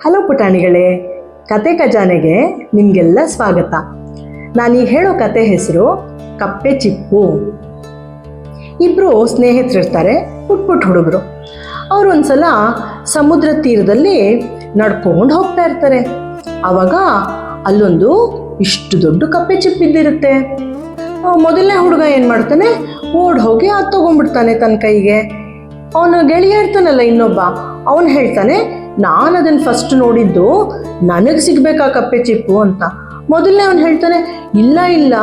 Hello ಪುಟಾಣಿಗಳೇ, ಕತೆ ಖಜಾನೆಗೆ ನಿಮಗೆಲ್ಲ ಸ್ವಾಗತ. ನಾನೀಗ ಹೇಳೋ ಕತೆ ಹೆಸರು ಕಪ್ಪೆ ಚಿಪ್ಪು. ಇಬ್ಬರು ಸ್ನೇಹಿತರಿರ್ತಾರೆ, ಪುಟ್ ಹುಡುಗರು. ಅವರು ಒಂದ್ಸಲ ಸಮುದ್ರ ತೀರದಲ್ಲಿ ನಡ್ಕೊಂಡು ಹೋಗ್ತಾ ಇರ್ತಾರೆ. ಆವಾಗ ಅಲ್ಲೊಂದು ಇಷ್ಟು ದೊಡ್ಡ ಕಪ್ಪೆ ಚಿಪ್ಪಿದ್ದಿರುತ್ತೆ. ಮೊದಲನೇ ಹುಡುಗ ಏನು ಮಾಡ್ತಾನೆ, ಓಡ್ ಹೋಗಿ ಅದು ತೊಗೊಂಡ್ಬಿಡ್ತಾನೆ ತನ್ನ ಕೈಗೆ. ಅವನು ಗೆಳೆಯ ಇರ್ತಾನಲ್ಲ ಇನ್ನೊಬ್ಬ, ಅವನು ಹೇಳ್ತಾನೆ, ನಾನು ಅದನ್ನು ಫಸ್ಟ್ ನೋಡಿದ್ದು, ನನಗೆ ಸಿಗ್ಬೇಕಾ ಕಪ್ಪೆ ಚಿಪ್ಪು ಅಂತ. ಮೊದಲನೇ ಅವನು ಹೇಳ್ತಾನೆ, ಇಲ್ಲ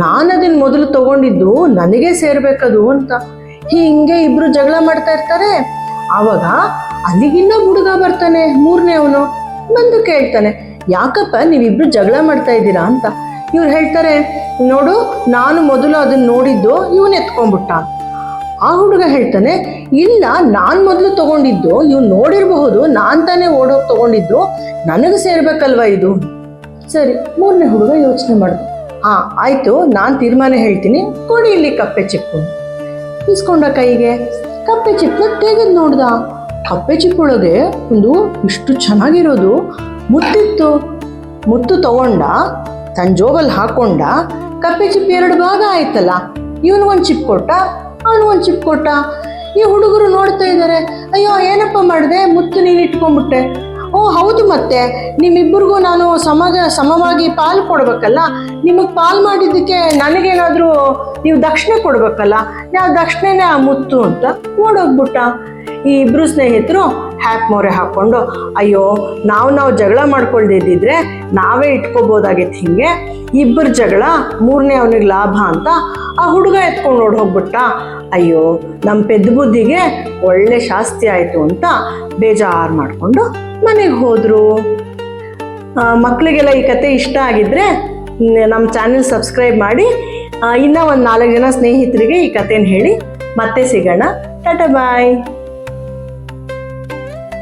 ನಾನು ಅದನ್ನು ಮೊದಲು ತಗೊಂಡಿದ್ದು, ನನಗೆ ಸೇರ್ಬೇಕದು ಅಂತ. ಹೀಗೆ ಇಬ್ರು ಜಗಳ ಮಾಡ್ತಾ ಇರ್ತಾರೆ. ಆವಾಗ ಅಲ್ಲಿಗಿನ್ನ ಹುಡುಗ ಬರ್ತಾನೆ, ಮೂರನೇ ಅವನು ಬಂದು ಕೇಳ್ತಾನೆ, ಯಾಕಪ್ಪ ನೀವಿಬ್ರು ಜಗಳ ಮಾಡ್ತಾ ಇದ್ದೀರಾ ಅಂತ. ಇವ್ರು ಹೇಳ್ತಾರೆ, ನೋಡು, ನಾನು ಮೊದಲು ಅದನ್ನು ನೋಡಿದ್ದು, ಇವನು ಎತ್ಕೊಂಡ್ಬಿಟ್ಟ. ಆ ಹುಡುಗ ಹೇಳ್ತಾನೆ, ಇಲ್ಲ, ನಾನು ಮೊದಲು ತಗೊಂಡಿದ್ದು, ಇವ್ನು ನೋಡಿರಬಹುದು, ನಾನು ತಾನೇ ಓಡೋಗಿ ತಗೊಂಡಿದ್ದು, ನನಗೆ ಸೇರ್ಬೇಕಲ್ವ ಇದು. ಸರಿ, ಮೂರನೇ ಹುಡುಗ ಯೋಚನೆ ಮಾಡ್ದು, ಆಯಿತು, ನಾನು ತೀರ್ಮಾನ ಹೇಳ್ತೀನಿ, ಕೊಡಿ ಇಲ್ಲಿ ಕಪ್ಪೆ ಚಿಪ್ಪು. ಇಸ್ಕೊಂಡ ಕೈಗೆ ಕಪ್ಪೆ ಚಿಪ್ಪು ತೆಗೆದು ನೋಡ್ದ. ಕಪ್ಪೆ ಚಿಪ್ಪೊಳಗೆ ಒಂದು ಇಷ್ಟು ಚೆನ್ನಾಗಿರೋದು ಮುತ್ತಿತ್ತು. ಮುತ್ತು ತಗೊಂಡ, ತನ್ನ ಜೋಬಲ್ಲಿ ಹಾಕೊಂಡ. ಕಪ್ಪೆ ಚಿಪ್ಪು 2 ಭಾಗ ಆಯ್ತಲ್ಲ. ಇವನಿಗೊಂದು ಚಿಪ್ ಕೊಟ್ಟ, ಅವನಿಗೊಂದು ಚಿಪ್ ಕೊಟ್ಟ. ಈ ಹುಡುಗರು ನೋಡ್ತಾ ಇದ್ದಾರೆ, ಅಯ್ಯೋ ಏನಪ್ಪ ಮಾಡಿದೆ, ಮುತ್ತು ನೀನು ಇಟ್ಕೊಂಡ್ಬಿಟ್ಟೆ. ಓ ಹೌದು, ಮತ್ತೆ ನಿಮ್ಮಿಬ್ಬರಿಗೂ ನಾನು ಸಮವಾಗಿ ಪಾಲು ಕೊಡ್ಬೇಕಲ್ಲ, ನಿಮಗೆ ಪಾಲು ಮಾಡಿದ್ದಕ್ಕೆ ನನಗೇನಾದರೂ ನೀವು ದಕ್ಷಿಣೆ ಕೊಡ್ಬೇಕಲ್ಲ, ನಾವು ದಕ್ಷಿಣೆನೇ ಆ ಮುತ್ತು ಅಂತ ಓಡೋಗ್ಬಿಟ್ಟ. ಈ ಇಬ್ಬರು ಸ್ನೇಹಿತರು ಹ್ಯಾಕ್ ಮೊರೆ ಹಾಕ್ಕೊಂಡು, ಅಯ್ಯೋ ನಾವು ಜಗಳ ಮಾಡ್ಕೊಳ್ದಿದ್ದಿದ್ರೆ ನಾವೇ ಇಟ್ಕೋಬೋದಾಗಿತ್ತು. ಹಿಂಗೆ ಇಬ್ಬರು ಜಗಳ, ಮೂರನೇ ಅವನಿಗೆ ಲಾಭ ಅಂತ ಆ ಹುಡುಗ ಎತ್ಕೊಂಡು ಹೋಗ್ಬಿಟ್ಟ. ಅಯ್ಯೋ, ನಮ್ಮ ಪೆದ್ದ ಬುದ್ಧಿಗೆ ಒಳ್ಳೆ ಶಾಸ್ತಿ ಆಯಿತು ಅಂತ ಬೇಜಾರು ಮಾಡಿಕೊಂಡು ಮನೆಗೆ ಹೋದರು. ಮಕ್ಕಳಿಗೆಲ್ಲ ಈ ಕತೆ ಇಷ್ಟ ಆಗಿದ್ದರೆ ನಮ್ಮ ಚಾನೆಲ್ ಸಬ್ಸ್ಕ್ರೈಬ್ ಮಾಡಿ. ಇನ್ನೂ ಒಂದು 4 ಜನ ಸ್ನೇಹಿತರಿಗೆ ಈ ಕಥೆನ ಹೇಳಿ. ಮತ್ತೆ ಸಿಗೋಣ. ಟಾಟಾ ಬಾಯ್.